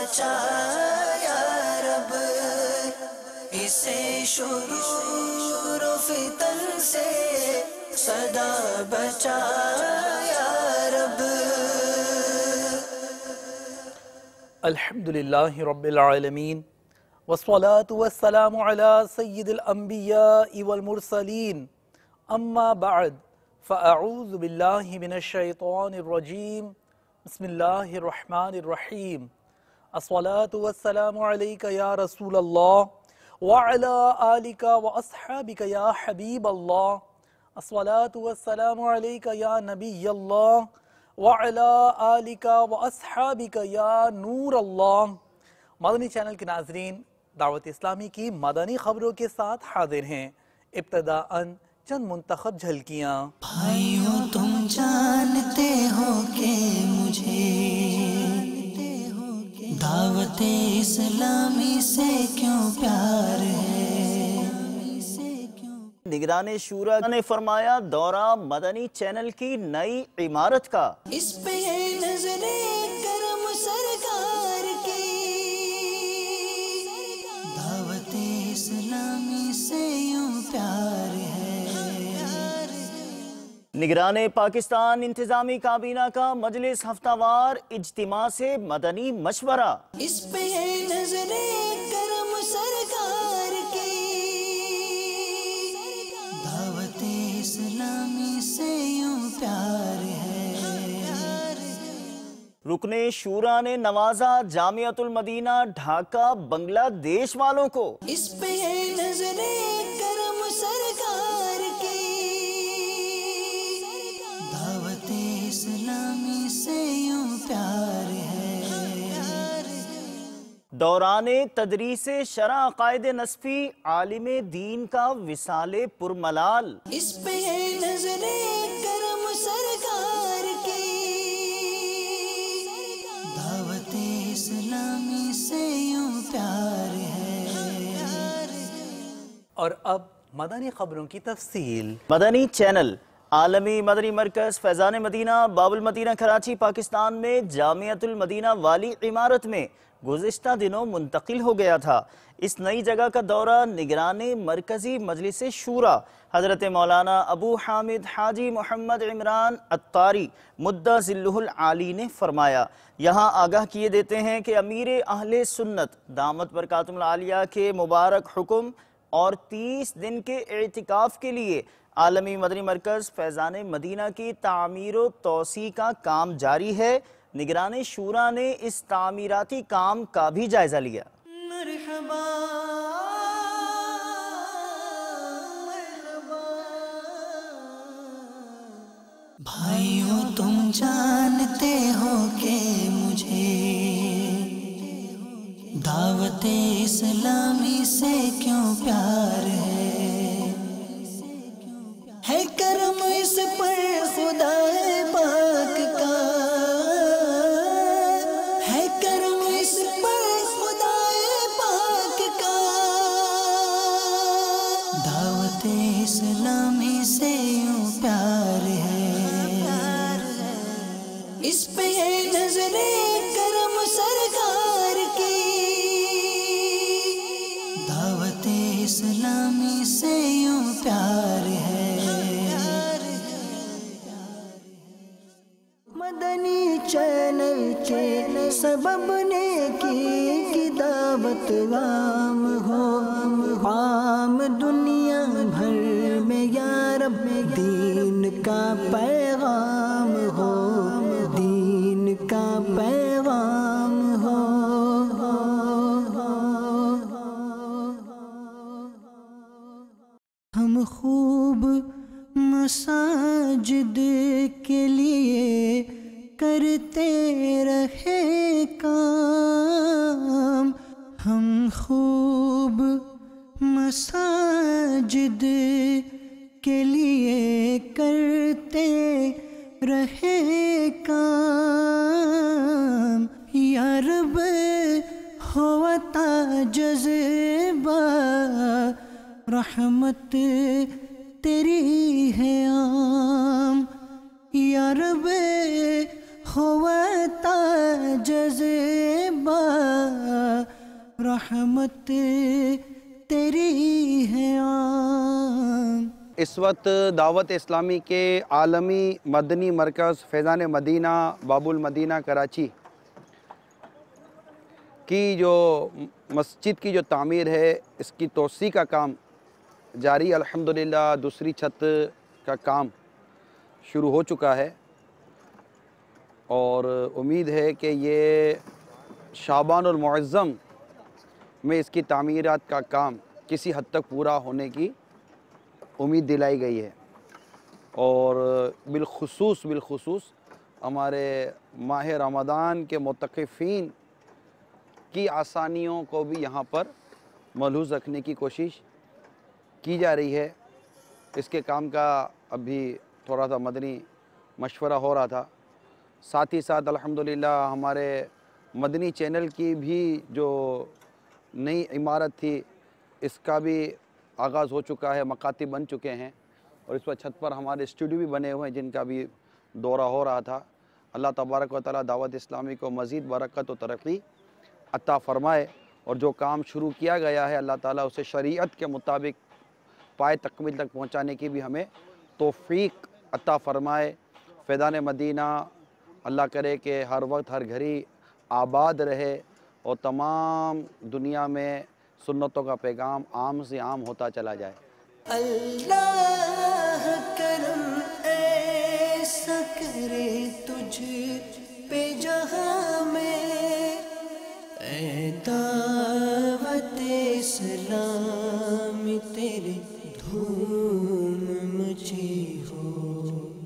بچا یا رب، اسے شرور و فتن سے سدا بچا یا رب۔ الحمدللہ رب العالمین والصلاة والسلام علی سید الانبیاء والمرسلین، اما بعد فاعوذ باللہ من الشیطان الرجیم، بسم اللہ الرحمن الرحیم۔ الصلاة والسلام علیک یا رسول اللہ وعلی آلک واصحابک یا حبیب اللہ، الصلاة والسلام علیک یا نبی اللہ وعلی آلک واصحابک یا نور اللہ۔ مدنی چینل کے ناظرین، دعوت اسلامی کی مدنی خبروں کے ساتھ حاضر ہیں۔ ابتداءً چند منتخب جھلکیاں۔ بھائیوں تم جانتے ہو کہ مجھے دعوت اسلامی سے کیوں پیار ہے۔ نگران شورا نے فرمایا دورہ مدنی چینل کی نئی عمارت کا۔ اس پہ ہے نظر کرم سرکار کی، دعوت اسلامی سے یوں پیار ہے۔ نگران پاکستان انتظامی کابینہ کا مجلس ہفتہ وار اجتماع سے مدنی مشورہ۔ اس پہ ہے نظر کرم سرکار کی، دعوت اسلامی سے یوں پیار ہے۔ رکن شورا نے نوازا جامعۃ المدینہ ڈھاکہ بنگلہ دیش والوں کو۔ اس پہ ہے نظر کرم سرکار کی، دعوت اسلامی سے یوں پیار ہے۔ دوران تدریس شرع عقائد نصفی عالم دین کا وصال پرملال۔ اس پہ ہے نظر کرم سرکار کی، دعوت اسلامی سے یوں پیار ہے۔ اور اب مدنی خبروں کی تفصیل۔ مدنی چینل عالمی مدنی مرکز فیضان مدینہ باب المدینہ کراچی پاکستان میں جامعۃ المدینہ والی عمارت میں گزشتہ دنوں منتقل ہو گیا تھا۔ اس نئی جگہ کا دورہ نگران مرکزی مجلس شورا حضرت مولانا ابو حامد حاجی محمد عمران عطاری مدہ ذلہ العالی نے فرمایا۔ یہاں آگاہ کیے دیتے ہیں کہ امیر اہل سنت دامت برکاتہ العالیہ کے مبارک حکم اور 30 دن کے اعتکاف کے لیے عالمی مدنی مرکز فیضان مدینہ کی تعمیر و توسیع کا کام جاری ہے۔ نگران شورا نے اس تعمیراتی کام کا بھی جائزہ لیا۔ مرحبا مرحبا، بھائیوں تم جانتے ہو کہ مجھے دعوت اسلامی سے کیوں پیار ہے کرم اس پر خدا پاک کا، ہے کرم اس پر خدا پاک کا، دعوت اسلامی سے یوں پیار ہے۔ اس پہ ہے نظر کرم سرکار کی، دعوت اسلامی سے یوں پیار ہے۔ مدنی چینل کے سبب نیکی کی دعوت عام ہو، عام دنیا بھر میں یا رب دین کا پیغام ہو، دین کا پیغام ہو۔ ہم خوب مساجد کے لیے کرتے رہے کام، ہم خوب مساجد کے لیے کرتے رہے کام، یا رب ہو عطا جذبہ رحمت تیری ہے عام، یا رب ہوتا جذبہ رحمت تیری ہے عام۔ اس وقت دعوت اسلامی کے عالمی مدنی مرکز فیضان مدینہ باب المدینہ کراچی کی جو مسجد کی جو تعمیر ہے، اس کی توسیع کا کام جاری، الحمدللہ دوسری چھت کا کام شروع ہو چکا ہے، اور امید ہے کہ یہ شعبان المعظم میں اس کی تعمیرات کا کام کسی حد تک پورا ہونے کی امید دلائی گئی ہے، اور بالخصوص ہمارے ماہ رمضان کے معتکفین کی آسانیوں کو بھی یہاں پر ملحوظ رکھنے کی کوشش کی جا رہی ہے۔ اس کے کام کا ابھی تھوڑا سا مدنی مشورہ ہو رہا تھا، ساتھ ہی ساتھ الحمدللہ ہمارے مدنی چینل کی بھی جو نئی عمارت تھی اس کا بھی آغاز ہو چکا ہے، مکاتب بن چکے ہیں، اور اس پر چھت پر ہمارے اسٹوڈیو بھی بنے ہوئے ہیں جن کا بھی دورہ ہو رہا تھا۔ اللہ تبارک و تعالیٰ دعوت اسلامی کو مزید برکت و ترقی عطا فرمائے، اور جو کام شروع کیا گیا ہے اللہ تعالیٰ اسے شریعت کے مطابق پائے تکمیل تک پہنچانے کی بھی ہمیں توفیق عطا فرمائے۔ فیضان مدینہ اللہ کرے کہ ہر وقت ہر گھڑی آباد رہے، اور تمام دنیا میں سنتوں کا پیغام عام سے عام ہوتا چلا جائے۔ اللہ کرم ایسا کرے تجھ پہ جہاں میں، اے دعوت اسلام تیرے دھوم مچی ہو۔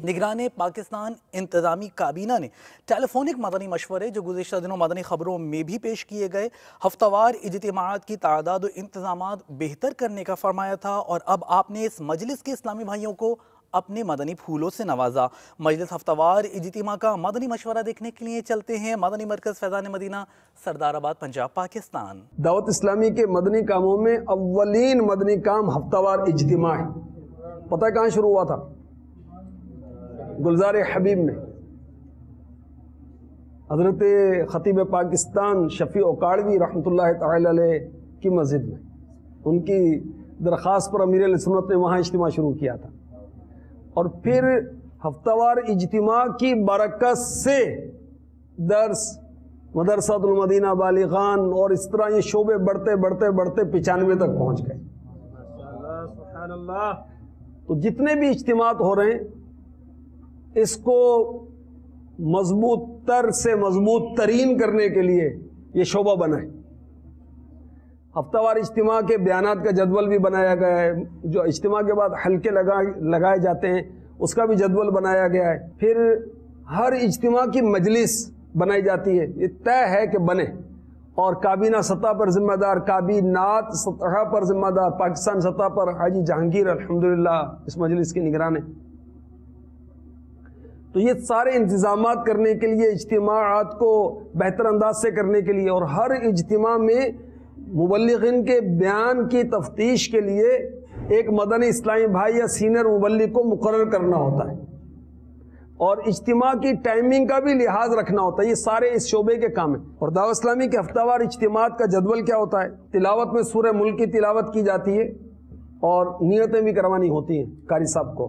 نگران پاکستان انتظامی کابینہ نے ٹیلی فونک مدنی مشورے جو گزشتہ دنوں مدنی خبروں میں بھی پیش کیے گئے، ہفتہ وار اجتماعات کی تعداد و انتظامات بہتر کرنے کا فرمایا تھا، اور اب آپ نے اس مجلس کے اسلامی بھائیوں کو اپنے مدنی پھولوں سے نوازا۔ مجلس ہفتہ وار اجتماع کا مدنی مشورہ دیکھنے کے لیے چلتے ہیں مدنی مرکز فیضان مدینہ، سردار آباد، پنجاب، پاکستان۔ دعوت اسلامی کے مدنی کاموں میں اولین مدنی کام ہفتہ وار اجتماع ہے۔ پتہ ہے کہاں شروع ہوا تھا؟ گلزار حبیب میں، حضرت خطیب پاکستان شفیع اوکاڑوی رحمۃ اللہ تعالی علیہ کی مسجد میں، ان کی درخواست پر امیر علیہ سنت نے وہاں اجتماع شروع کیا تھا، اور پھر ہفتہ وار اجتماع کی برکت سے درس، مدرسۃ المدینہ بالغان، اور اس طرح یہ شعبے بڑھتے 95 تک پہنچ گئے۔ سبحان اللہ۔ تو جتنے بھی اجتماعات ہو رہے ہیں اس کو مضبوط تر سے مضبوط ترین کرنے کے لیے یہ شعبہ بنا ہے۔ ہفتہ وار اجتماع کے بیانات کا جدول بھی بنایا گیا ہے، جو اجتماع کے بعد حلقے لگائے جاتے ہیں اس کا بھی جدول بنایا گیا ہے۔ پھر ہر اجتماع کی مجلس بنائی جاتی ہے، یہ طے ہے کہ بنے، اور کابینہ سطح پر ذمہ دار، کابینات سطح پر ذمہ دار، پاکستان سطح پر حاجی جہانگیر الحمدللہ اس مجلس کی نگران ہے۔ تو یہ سارے انتظامات کرنے کے لیے، اجتماعات کو بہتر انداز سے کرنے کے لیے، اور ہر اجتماع میں مبلغین کے بیان کی تفتیش کے لیے ایک مدنی اسلامی بھائی یا سینئر مبلغ کو مقرر کرنا ہوتا ہے، اور اجتماع کی ٹائمنگ کا بھی لحاظ رکھنا ہوتا ہے۔ یہ سارے اس شعبے کے کام ہیں۔ اور دعوت اسلامی کے ہفتہ وار اجتماعات کا جدول کیا ہوتا ہے؟ تلاوت میں سورہ ملک کی تلاوت کی جاتی ہے، اور نیتیں بھی کروانی ہوتی ہیں قاری صاحب کو،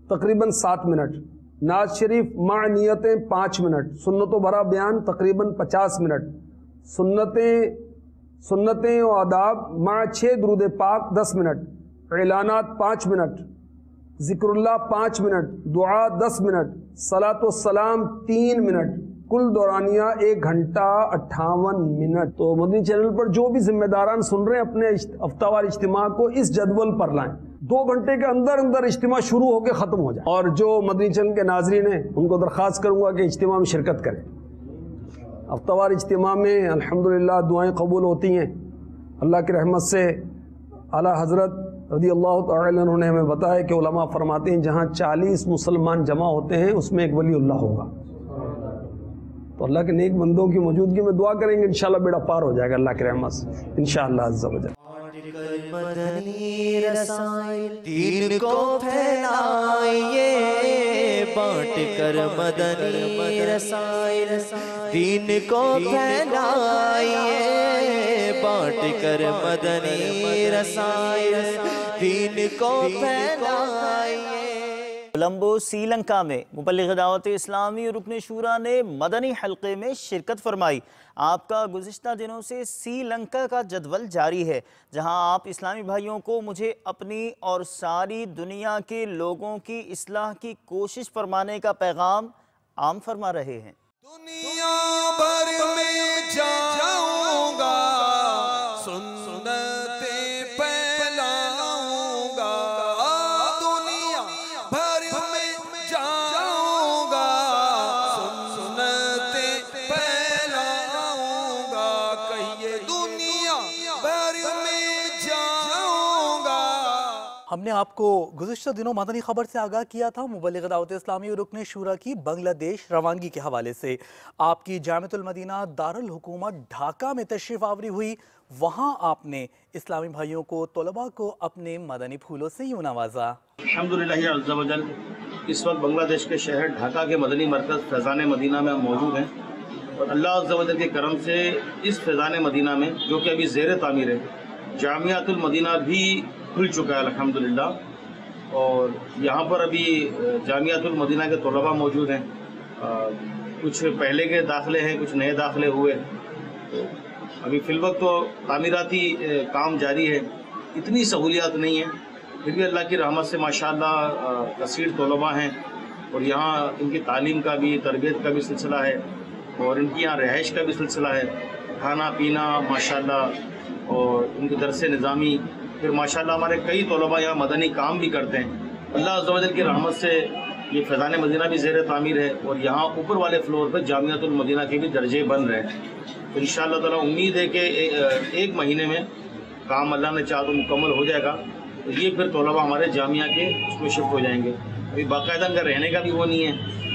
تقریباً 7 منٹ، نعت شریف مع نیتیں 5 منٹ، سنت و بھرا بیان تقریباً 50 منٹ، سنتیں و آداب مع 6 درود پاک 10 منٹ، اعلانات 5 منٹ، ذکر اللہ 5 منٹ، دعا 10 منٹ، صلاۃ و سلام 3 منٹ، کل دورانیہ 1 گھنٹہ 58 منٹ۔ تو مدنی چینل پر جو بھی ذمہ داران سن رہے ہیں اپنے ہفتہ وار اجتماع کو اس جدول پر لائیں، 2 گھنٹے کے اندر اجتماع شروع ہو کے ختم ہو جائے۔ اور جو مدنی چینل کے ناظرین ہیں ان کو درخواست کروں گا کہ اجتماع میں شرکت کریں۔ ہفتہ وار اجتماع میں الحمدللہ دعائیں قبول ہوتی ہیں اللہ کی رحمت سے۔ اعلیٰ حضرت رضی اللہ تعالی عنہ نے ہمیں بتایا کہ علماء فرماتے ہیں جہاں 40 مسلمان جمع ہوتے ہیں اس میں ایک ولی اللہ ہوگا۔ تو اللہ کے نیک بندوں کی موجودگی میں دعا کریں گے، انشاءاللہ بیڑا پار ہو جائے گا اللہ کی رحمت سے انشاءاللہ عز و جل۔ مدنی رسائل دین کو پھیلائیے، بانٹ کر مدنی رسائل دین کو پھیلائیے، بانٹ کر مدنی رسائل دین کو پھیلائیے۔ کولمبو سری لنکا میں مبلغ دعوت اسلامی اور رکن شورا نے مدنی حلقے میں شرکت فرمائی۔ آپ کا گزشتہ دنوں سے سری لنکا کا جدول جاری ہے، جہاں آپ اسلامی بھائیوں کو مجھے اپنی اور ساری دنیا کے لوگوں کی اصلاح کی کوشش فرمانے کا پیغام عام فرما رہے ہیں۔ دنیا بھر میں جاؤں گا، سنتیں پھیلاؤں گا، دنیا بھر میں جاؤں گا، سنتیں پھیلاؤں گا، کہیے دنیا بھر میں جاؤں گا۔ ہم نے آپ کو گزشتہ دنوں مدنی خبر سے آگاہ کیا تھا مبلغ دعوت اسلامی اور رکن شورا کی بنگلہ دیش روانگی کے حوالے سے۔ آپ کی جامعۃ المدینہ دارالحکومت ڈھاکہ میں تشریف آوری ہوئی، وہاں آپ نے اسلامی بھائیوں کو، طلباء کو اپنے مدنی پھولوں سے یوں نوازا۔ الحمدللہ عز و جل، اس وقت بنگلہ دیش کے شہر ڈھاکہ کے مدنی مرکز فیضان مدینہ میں ہم موجود ہیں، اور اللہ عز و جل کے کرم سے اس فیضان مدینہ میں، جو کہ ابھی زیر تعمیر ہے، جامعۃ المدینہ بھی کھل چکا ہے الحمدللہ، اور یہاں پر ابھی جامعۃ المدینہ کے طلباء موجود ہیں، کچھ پہلے کے داخلے ہیں، کچھ نئے داخلے ہوئے، تو ابھی فی الوقت تو تعمیراتی کام جاری ہے، اتنی سہولیات نہیں ہیں، پھر بھی اللہ کی رحمت سے ماشاءاللہ کثیر طلباء ہیں، اور یہاں ان کی تعلیم کا بھی، تربیت کا بھی سلسلہ ہے، اور ان کی یہاں رہائش کا بھی سلسلہ ہے، کھانا پینا ماشاءاللہ، اور ان کے درس نظامی، پھر ماشاءاللہ ہمارے کئی طلباء یہاں مدنی کام بھی کرتے ہیں۔ اللہ عز و جل کی رحمت سے یہ فیضان مدینہ بھی زیر تعمیر ہے، اور یہاں اوپر والے فلور پہ جامعۃ المدینہ کے بھی درجے بن رہے ہیں، تو انشاءاللہ تعالیٰ امید ہے کہ ایک مہینے میں کام اللہ نے چاہا تو مکمل ہو جائے گا، تو یہ پھر طلباء ہمارے جامعہ کے اس میں شفٹ ہو جائیں گے۔ ابھی باقاعدہ ان کا رہنے کا بھی وہ نہیں ہے،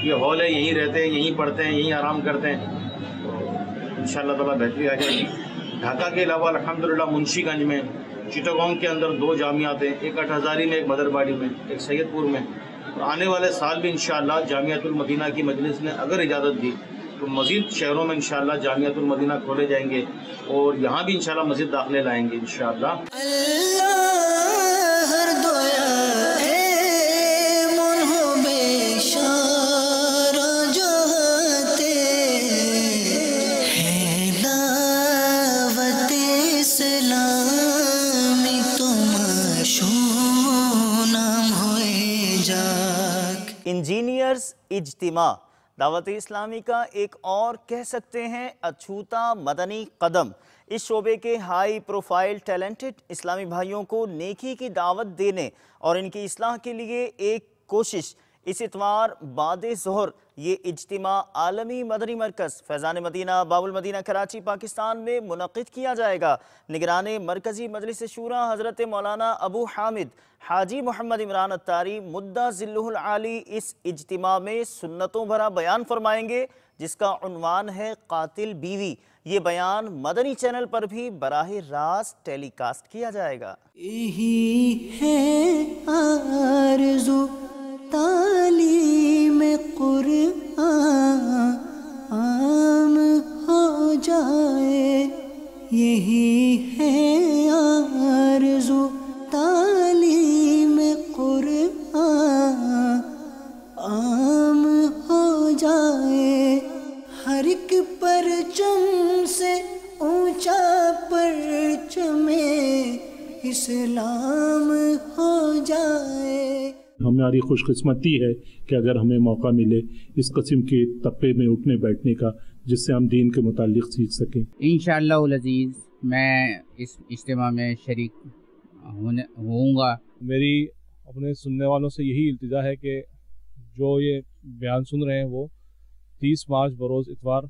یہ ہال ہے، یہیں رہتے ہیں، یہیں پڑھتے ہیں، یہیں آرام کرتے ہیں، تو انشاءاللہ تعالیٰ بہتری آ جائے گی۔ ڈھاکہ کے علاوہ الحمدللہ منشی گنج میں، چٹاگانگ کے اندر 2 جامعات ہیں، ایک اٹھہزاری میں، ایک مدرباڑی میں، ایک سید پور میں، اور آنے والے سال بھی انشاءاللہ جامعۃ المدینہ کی مجلس نے اگر اجازت دی تو مزید شہروں میں انشاءاللہ جامعۃ المدینہ کھولے جائیں گے، اور یہاں بھی انشاءاللہ مزید داخلے لائیں گے انشاءاللہ۔ اللہ ہر دویا ہے منہ بے شارہ جہاتے ہے دعوت اسلامی تم شونام ہوئے جاک۔ انجینئرز اجتماع دعوت اسلامی کا ایک اور کہہ سکتے ہیں اچھوتا مدنی قدم، اس شعبے کے ہائی پروفائل ٹیلنٹڈ اسلامی بھائیوں کو نیکی کی دعوت دینے اور ان کی اصلاح کے لیے ایک کوشش۔ اس اتوار بعد ظہر یہ اجتماع عالمی مدنی مرکز فیضان مدینہ باب المدینہ کراچی پاکستان میں منعقد کیا جائے گا۔ نگران مرکزی مجلس شورا حضرت مولانا ابو حامد حاجی محمد عمران اتاری مدہ ذلہ العالی اس اجتماع میں سنتوں بھرا بیان فرمائیں گے، جس کا عنوان ہے قاتل بیوی۔ یہ بیان مدنی چینل پر بھی براہ راست ٹیلی کاسٹ کیا جائے گا۔ یہی ہے آرزو تعلیم قرآن عام ہو جائے، یہی ہے آرزو تعلیم قرآن عام ہو جائے، ہر ایک پرچم سے اونچا پرچم اسلام ہو جائے۔ ہماری خوش قسمتی ہے کہ اگر ہمیں موقع ملے اس قسم کے طبقے میں اٹھنے بیٹھنے کا، جس سے ہم دین کے متعلق سیکھ سکیں۔ انشاءاللہ العزیز میں اس اجتماع میں شریک ہوں گا۔ میری اپنے سننے والوں سے یہی التجا ہے کہ جو یہ بیان سن رہے ہیں وہ 30 مارچ بروز اتوار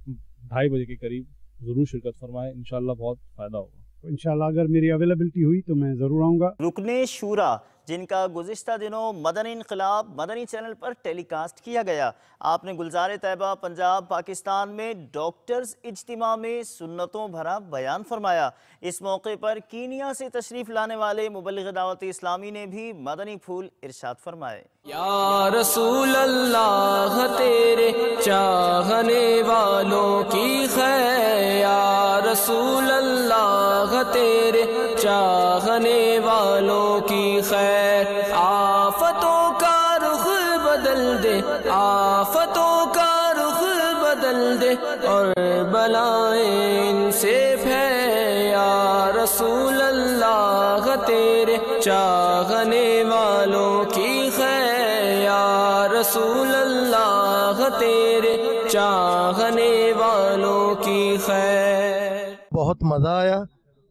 2:30 بجے کے قریب ضرور شرکت فرمائیں، انشاءاللہ بہت فائدہ ہوگا۔ انشاءاللہ اگر میری اویلیبلٹی ہوئی تو میں ضرور آؤں گا۔ رکن شورا جن کا گزشتہ دنوں مدنی انقلاب مدنی چینل پر ٹیلی کاسٹ کیا گیا۔ آپ نے گلزار طیبہ پنجاب پاکستان میں ڈاکٹرز اجتماع میں سنتوں بھرا بیان فرمایا۔ اس موقع پر کینیا سے تشریف لانے والے مبلغ دعوت اسلامی نے بھی مدنی پھول ارشاد فرمائے۔ یا رسول اللہ تیرے چاہنے والوں کی خیر، یا رسول اللہ تیرے چاہنے والوں کی خیر، آفتوں کا رخ بدل دے، آفتوں کا رخ بدل دے اور بلائیں ان سے پھیر، یا رسول اللہ تیرے چاہنے والوں کی خیر، یا رسول اللہ تیرے چاہنے والوں کی خیر۔ بہت مزہ آیا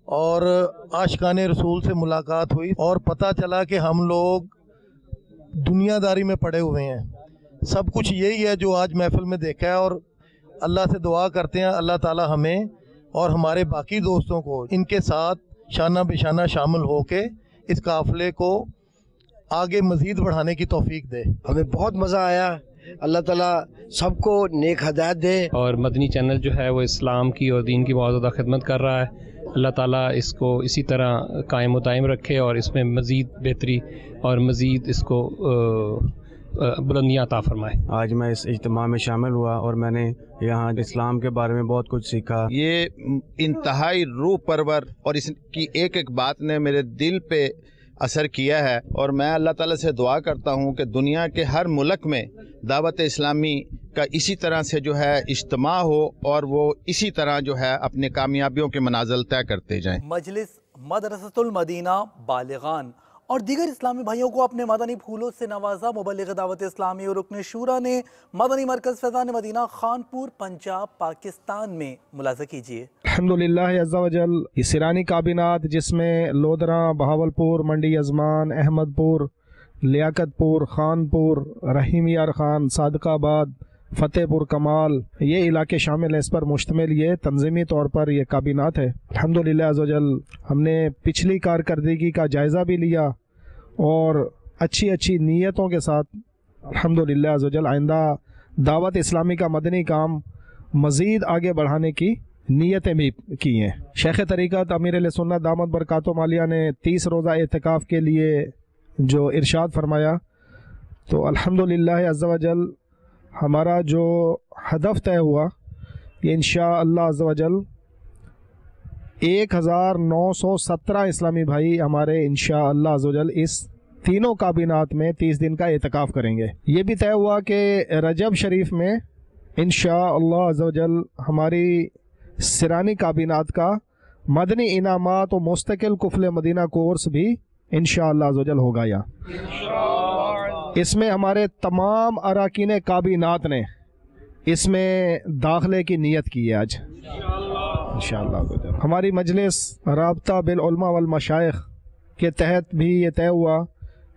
اور عاشقان رسول سے ملاقات ہوئی اور پتہ چلا کہ ہم لوگ دنیا داری میں پڑے ہوئے ہیں، سب کچھ یہی ہے جو آج محفل میں دیکھا ہے، اور اللہ سے دعا کرتے ہیں اللہ تعالی ہمیں اور ہمارے باقی دوستوں کو ان کے ساتھ شانہ بشانہ شامل ہو کے اس قافلے کو آگے مزید بڑھانے کی توفیق دے۔ ہمیں بہت مزہ آیا، اللہ تعالیٰ سب کو نیک ہدایت دے۔ اور مدنی چینل جو ہے وہ اسلام کی اور دین کی بہت زیادہ خدمت کر رہا ہے، اللہ تعالیٰ اس کو اسی طرح قائم و دائم رکھے اور اس میں مزید بہتری اور مزید اس کو بلندیاں عطا فرمائے۔ آج میں اس اجتماع میں شامل ہوا اور میں نے یہاں اسلام کے بارے میں بہت کچھ سیکھا۔ یہ انتہائی روح پرور اور اس کی ایک ایک بات نے میرے دل پہ اثر کیا ہے، اور میں اللہ تعالیٰ سے دعا کرتا ہوں کہ دنیا کے ہر ملک میں دعوت اسلامی کا اسی طرح سے جو ہے اجتماع ہو اور وہ اسی طرح جو ہے اپنے کامیابیوں کے منازل طے کرتے جائیں۔ مجلس مدرسۃ المدینہ بالغان اور دیگر اسلامی بھائیوں کو اپنے مدنی پھولوں سے نوازا۔ مبلغ دعوت اسلامی اور رکن شورا نے مدنی مرکز فیضان مدینہ خانپور پنجاب پاکستان میں ملاحظہ کیجیے۔ الحمدللہ عز و جل، یہ سیرانی کابینات جس میں لودھراں، بہاولپور، منڈی ازمان، احمد پور، لیاقت پور، خانپور، رحیم یار خان، صادق آباد، فتح پور کمال، یہ علاقے شامل ہیں، اس پر مشتمل یہ تنظیمی طور پر یہ کابینات ہے۔ الحمدللہ عز و جل ہم نے پچھلی کارکردگی کا جائزہ بھی لیا اور اچھی اچھی نیتوں کے ساتھ الحمدللہ عز و جل آئندہ دعوت اسلامی کا مدنی کام مزید آگے بڑھانے کی نیتیں بھی کی ہیں۔ شیخ طریقت امیر اہل سنت دامت برکاتہ عالیہ نے 30 روزہ اعتکاف کے لیے جو ارشاد فرمایا، تو الحمدللہ عز و جل ہمارا جو ہدف طے ہوا یہ انشاءاللہ عز و جل 1917 اسلامی بھائی ہمارے انشاءاللہ عز و جل اس تینوں کابینات میں 30 دن کا اعتکاف کریں گے۔ یہ بھی طے ہوا کہ رجب شریف میں انشاءاللہ عز و جل ہماری سرانی کابینات کا مدنی انعامات و مستقل قفل مدینہ کورس بھی انشاءاللہ عز و جل ہوگا۔ اس میں ہمارے تمام اراکین کابینات نے اس میں داخلے کی نیت کی ہے آج انشاءاللہ۔ ہماری مجلس رابطہ بالعلماء والمشائخ کے تحت بھی یہ طے ہوا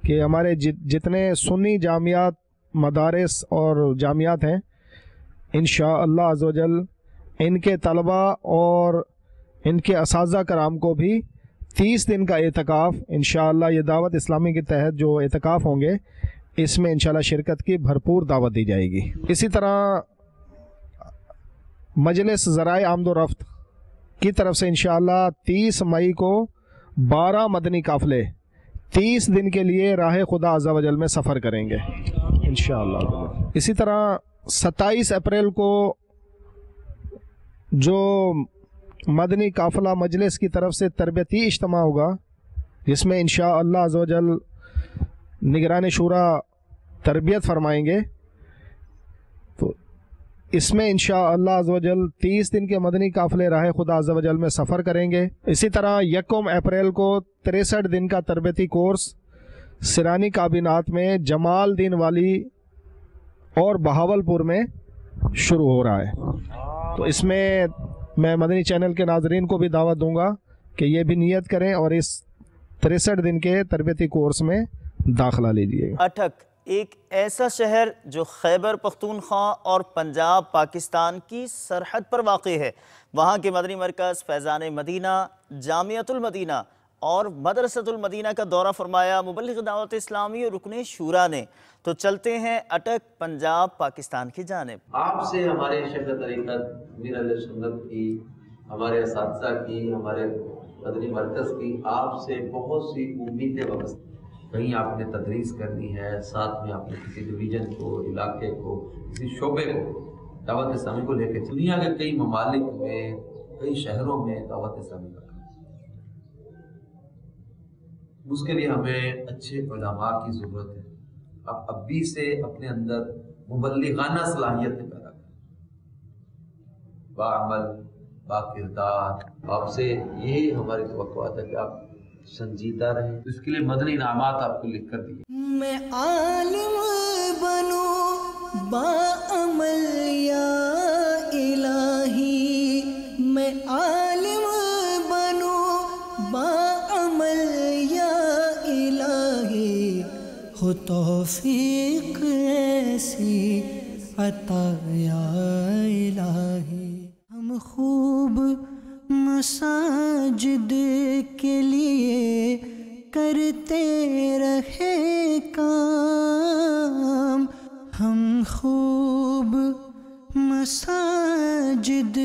کہ ہمارے جتنے سنی جامعات، مدارس اور جامعات ہیں انشاءاللہ عز و جل ان کے طلبہ اور ان کے اساتذہ کرام کو بھی 30 دن کا اعتکاف انشاءاللہ یہ دعوت اسلامی کے تحت جو اعتکاف ہوں گے اس میں انشاءاللہ شرکت کی بھرپور دعوت دی جائے گی۔ اسی طرح مجلس ذرائع آمد و رفت کی طرف سے انشاءاللہ 30 مئی کو 12 مدنی قافلے 30 دن کے لیے راہ خدا عز و جل میں سفر کریں گے انشاءاللہ۔ اسی طرح 27 اپریل کو جو مدنی قافلہ مجلس کی طرف سے تربیتی اجتماع ہوگا جس میں انشاءاللہ عز و جل نگران شورا تربیت فرمائیں گے، تو اس میں انشاءاللہ عز و جل 30 دن کے مدنی قافلے راہ خدا عز و جل میں سفر کریں گے۔ اسی طرح 1 اپریل کو 63 دن کا تربیتی کورس سرانی کابینات میں جمال الدین والی اور بہاولپور میں شروع ہو رہا ہے۔ تو اس میں میں مدنی چینل کے ناظرین کو بھی دعوت دوں گا کہ یہ بھی نیت کریں اور اس 63 دن کے تربیتی کورس میں داخلہ لیجیے۔ اٹھک ایک ایسا شہر جو خیبر پختونخوا اور پنجاب پاکستان کی سرحد پر واقع ہے، وہاں کے مدنی مرکز فیضان مدینہ جامعۃ المدینہ اور مدرسۃ المدینہ کا دورہ فرمایا مبلغ دعوت اسلامی اور رکن شورا نے۔ تو چلتے ہیں اٹک پنجاب پاکستان کی جانب۔ آپ سے ہمارے شیخ طریقت میر اہل سنت کی، ہمارے اساتذہ کی، ہمارے مدنی مرکز کی آپ سے بہت سی امیدیں وابستہ۔ کہیں آپ نے تدریس کرنی ہے، ساتھ میں آپ نے کسی ڈویژن کو، علاقے کو، کسی شعبے کو دعوت اسلامی کو لے کے دنیا کے کئی ممالک میں، کئی شہروں میں دعوت اسلامی کا کام۔ اس کے لیے ہمیں اچھے علماء کی ضرورت ہے۔ آپ ابھی سے اپنے اندر مبلغانہ صلاحیتیں پیدا کریں، باعمل، با کردار۔ آپ سے یہی ہماری توقعات ہے کہ آپ سنجیدہ رہیں۔ اس کے لیے مدنی انعامات آپ کو لکھ کر دیے۔ میں عالم بنوں باعمل یا الہی، میں عالم بنوں باعمل یا الہی، ہو توفیق ایسی عطا یا الہی۔ ہم خوب مساجد کے لیے کرتے رہے کام، ہم خوب مساجد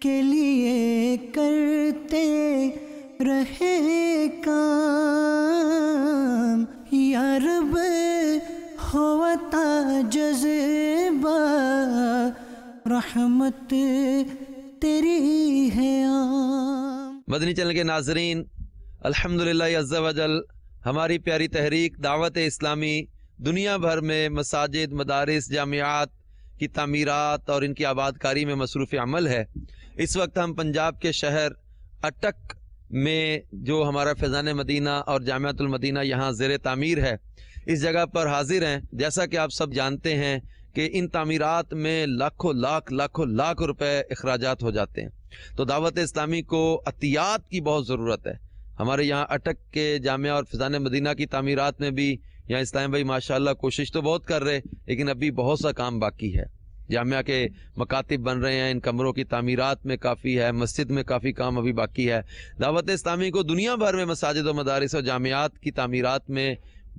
کے لیے کرتے رہے کام، یا رب ہوتا جذبہ رحمت تیری ہے عام۔ مدنی چینل کے ناظرین، الحمدللہ عز و جل ہماری پیاری تحریک دعوت اسلامی دنیا بھر میں مساجد، مدارس، جامعات کی تعمیرات اور ان کی آباد کاری میں مصروف عمل ہے۔ اس وقت ہم پنجاب کے شہر اٹک میں جو ہمارا فیضان مدینہ اور جامعۃ المدینہ یہاں زیر تعمیر ہے، اس جگہ پر حاضر ہیں۔ جیسا کہ آپ سب جانتے ہیں کہ ان تعمیرات میں لاکھوں لاکھ روپے اخراجات ہو جاتے ہیں، تو دعوت اسلامی کو عطیات کی بہت ضرورت ہے۔ ہمارے یہاں اٹک کے جامعہ اور فیضان مدینہ کی تعمیرات میں بھی یہاں اسلام بھائی ماشاءاللہ کوشش تو بہت کر رہے، لیکن ابھی بہت سا کام باقی ہے۔ جامعہ کے مکاتب بن رہے ہیں، ان کمروں کی تعمیرات میں کافی ہے، مسجد میں کافی کام ابھی باقی ہے۔ دعوت اسلامی کو دنیا بھر میں مساجد و مدارس اور جامعات کی تعمیرات میں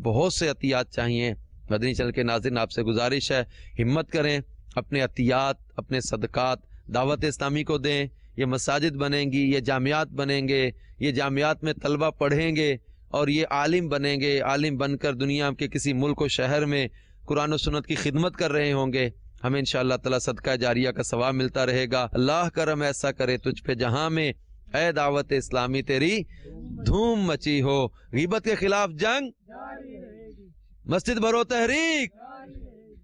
بہت سے عطیات چاہیے۔ مدنی چینل کے ناظرین آپ سے گزارش ہے، ہمت کریں، اپنے عطیات، اپنے صدقات دعوت اسلامی کو دیں۔ یہ مساجد بنیں گی، یہ جامعات بنیں گے، یہ جامعات میں طلبہ پڑھیں گے اور یہ عالم بنیں گے، عالم بن کر دنیا کے کسی ملک و شہر میں قرآن و سنت کی خدمت کر رہے ہوں گے۔ ہمیں انشاءاللہ تعالی صدقہ جاریہ کا ثواب ملتا رہے گا۔ اللہ کرم ایسا کرے تجھ پہ جہاں میں، اے دعوت اسلامی تیری دھوم مچی ہو۔ غیبت کے خلاف جنگ، مسجد بھرو تحریک،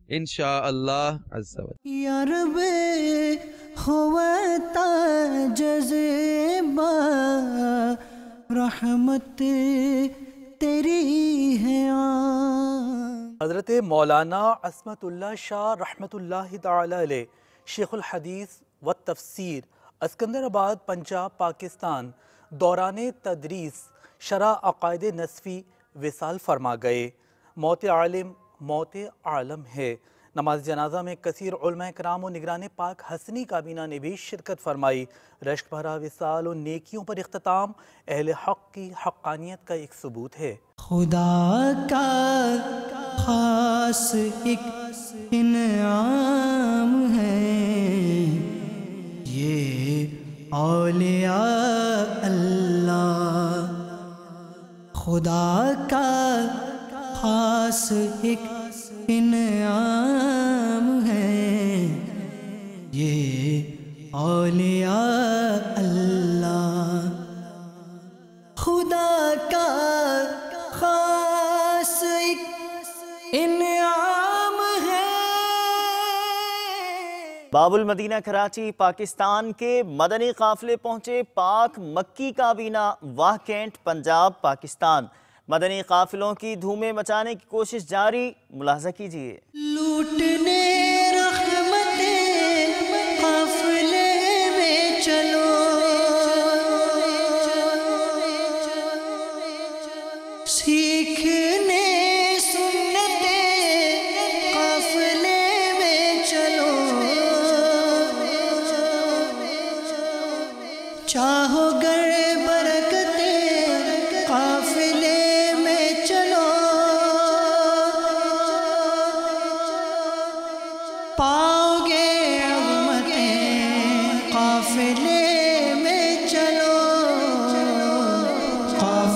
انشاءاللہ عز و جل۔ یا رب ہوتا جذبہ رحمت تیری ہے عام۔ حضرت مولانا عصمت اللہ شاہ رحمۃ اللہ تعالی علیہ شیخ الحدیث و تفسیر اسکندر آباد پنجاب پاکستان دوران تدریس شرح عقائد نصفی وصال فرما گئے۔ موت عالم موت عالم ہے۔ نماز جنازہ میں کثیر علماء کرام و نگران پاک حسنی کابینہ نے بھی شرکت فرمائی۔ رشک بھرا وصال و نیکیوں پر اختتام اہل حق کی حقانیت کا ایک ثبوت ہے۔ خدا کا خاص ایک انعام ہے یہ اولیاء اللہ، خدا کا خاص ایک انعام ہے یہ اولیاء اللہ، خدا کا خاص ایک انعام ہے۔ باب المدینہ کراچی پاکستان کے مدنی قافلے پہنچے پاک مکی کابینہ واہ کینٹ پنجاب پاکستان۔ مدنی قافلوں کی دھومیں مچانے کی کوشش جاری، ملاحظہ کیجیے۔ لوٹنے رحمتیں قافلے میں چلو، سیکھنے سنتیں قافلے میں چلو، چاہو گر برکتیں